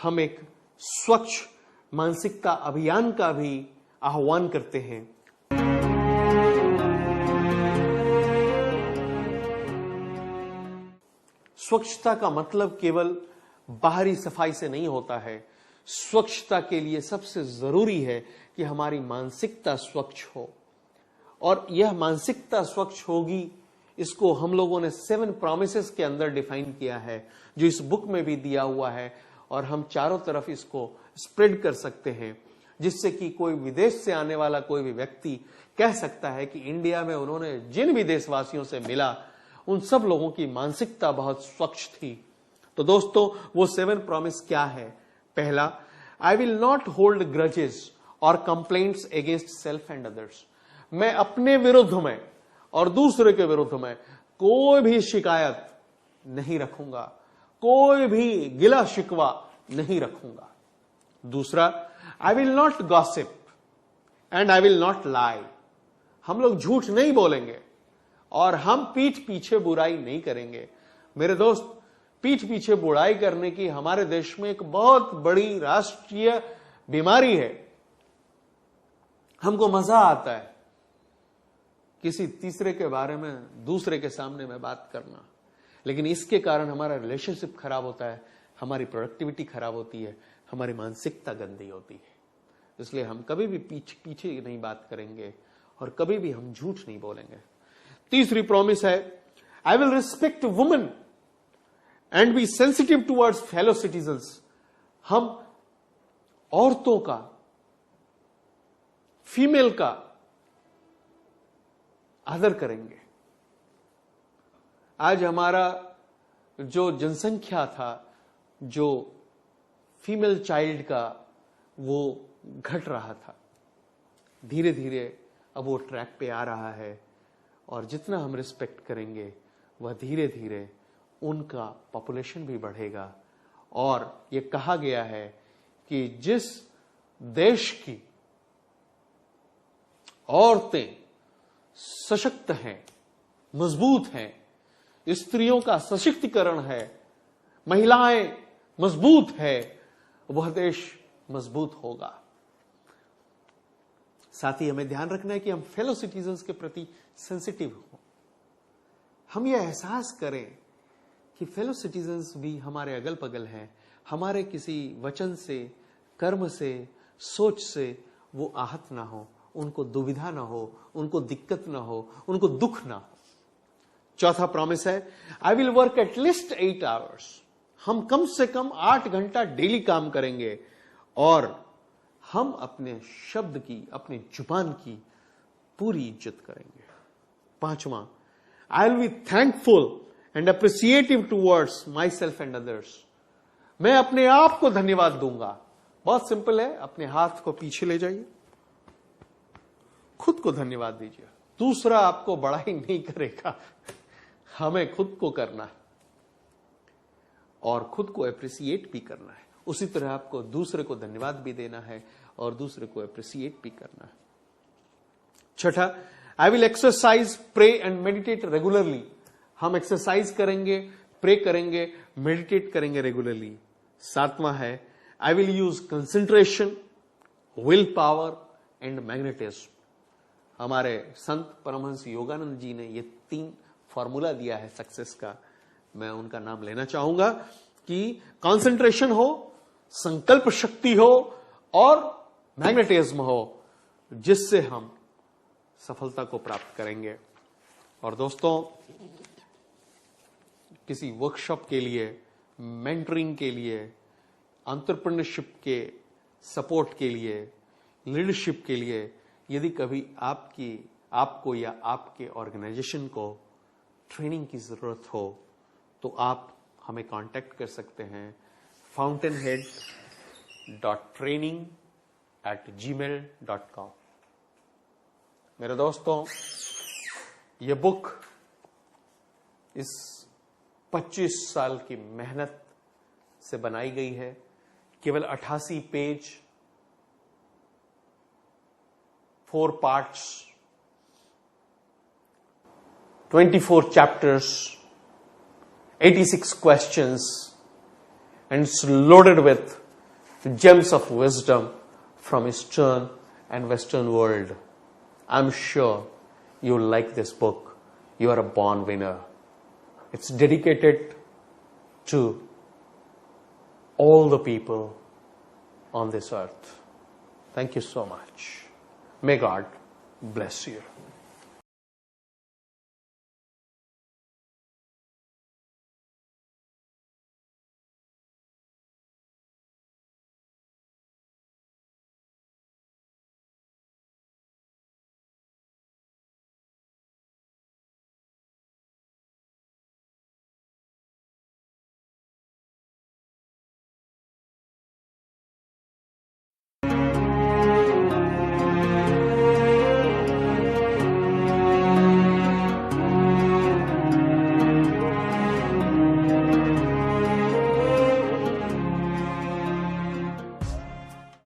हम एक स्वच्छ मानसिकता अभियान का भी आह्वान करते हैं। स्वच्छता का मतलब केवल बाहरी सफाई से नहीं होता है। स्वच्छता के लिए सबसे जरूरी है कि हमारी मानसिकता स्वच्छ हो, और यह मानसिकता स्वच्छ होगी, इसको हम लोगों ने 7 प्रॉमिसेस के अंदर डिफाइन किया है, जो इस बुक में भी दिया हुआ है, और हम चारों तरफ इसको स्प्रेड कर सकते हैं, जिससे कि कोई विदेश से आने वाला कोई भी व्यक्ति कह सकता है कि इंडिया में उन्होंने जिन भी देशवासियों से मिला उन सब लोगों की मानसिकता बहुत स्वच्छ थी। तो दोस्तों, वो 7 प्रॉमिस क्या है? पहला, I will not hold grudges और complaints against self and others. मैं अपने विरुद्ध में और दूसरे के विरुद्ध में कोई भी शिकायत नहीं रखूंगा, कोई भी गिला शिकवा नहीं रखूंगा। दूसरा, आई will not gossip and I will not lie. हम लोग झूठ नहीं बोलेंगे और हम पीठ पीछे बुराई नहीं करेंगे। मेरे दोस्त, पीठ पीछे बुराई करने की हमारे देश में एक बहुत बड़ी राष्ट्रीय बीमारी है। हमको मजा आता है किसी तीसरे के बारे में दूसरे के सामने में बात करना, लेकिन इसके कारण हमारा रिलेशनशिप खराब होता है, हमारी प्रोडक्टिविटी खराब होती है, हमारी मानसिकता गंदी होती है। इसलिए हम कभी भी पीछे नहीं बात करेंगे और कभी भी हम झूठ नहीं बोलेंगे। तीसरी प्रॉमिस है, I will respect women and be sensitive towards fellow citizens. हम औरतों का, फीमेल का आदर करेंगे। आज हमारा जो जनसंख्या था, जो फीमेल चाइल्ड का, वो घट रहा था। धीरे धीरे अब वो ट्रैक पे आ रहा है, और जितना हम रिस्पेक्ट करेंगे वह धीरे धीरे उनका पॉपुलेशन भी बढ़ेगा। और ये कहा गया है कि जिस देश की औरतें सशक्त हैं, मजबूत हैं, स्त्रियों का सशक्तिकरण है, महिलाएं मजबूत है, वह देश मजबूत होगा। साथ ही हमें ध्यान रखना है कि हम फेलो सिटीजन्स के प्रति सेंसिटिव हो। हम यह एहसास करें कि फेलो सिटीजन्स भी हमारे अगल बगल हैं, हमारे किसी वचन से, कर्म से, सोच से वो आहत ना हो, उनको दुविधा ना हो, उनको दिक्कत ना हो, उनको दुख ना हो। चौथा प्रॉमिस है, I will work at least 8 hours. हम कम से कम 8 घंटा डेली काम करेंगे, और हम अपने शब्द की, अपनी जुबान की पूरी इज्जत करेंगे। पांचवा, I will be thankful and appreciative towards myself and others. मैं अपने आप को धन्यवाद दूंगा। बहुत सिंपल है, अपने हाथ को पीछे ले जाइए, खुद को धन्यवाद दीजिए। दूसरा आपको बड़ाई नहीं करेगा, हमें खुद को करना है और खुद को अप्रिसिएट भी करना है। उसी तरह आपको दूसरे को धन्यवाद भी देना है और दूसरे को अप्रिसिएट भी करना है। छठा, I will exercise, pray and meditate regularly. हम एक्सरसाइज करेंगे, प्रे करेंगे, मेडिटेट करेंगे रेगुलरली। सातवां है, I will use concentration, will power and magnetism. हमारे संत परमहंस योगानंद जी ने ये 3 फॉर्मूला दिया है सक्सेस का। मैं उनका नाम लेना चाहूंगा कि कंसंट्रेशन हो, संकल्प शक्ति हो और मैग्नेटिज्म हो, जिससे हम सफलता को प्राप्त करेंगे। और दोस्तों, किसी वर्कशॉप के लिए, मेंटरिंग के लिए, एंटरप्रेन्योरशिप के सपोर्ट के लिए, लीडरशिप के लिए, यदि कभी आपको या आपके ऑर्गेनाइजेशन को ट्रेनिंग की जरूरत हो, तो आप हमें कांटेक्ट कर सकते हैं fountainhead.training@gmail.com। मेरे दोस्तों, ये बुक इस 25 साल की मेहनत से बनाई गई है। केवल 88 page, 4 parts, 24 chapters, 86 questions, and it's loaded with the gems of wisdom from Eastern and Western world. I'm sure you'll like this book. You are a born winner. It's dedicated to all the people on this earth. Thank you so much. May God bless you.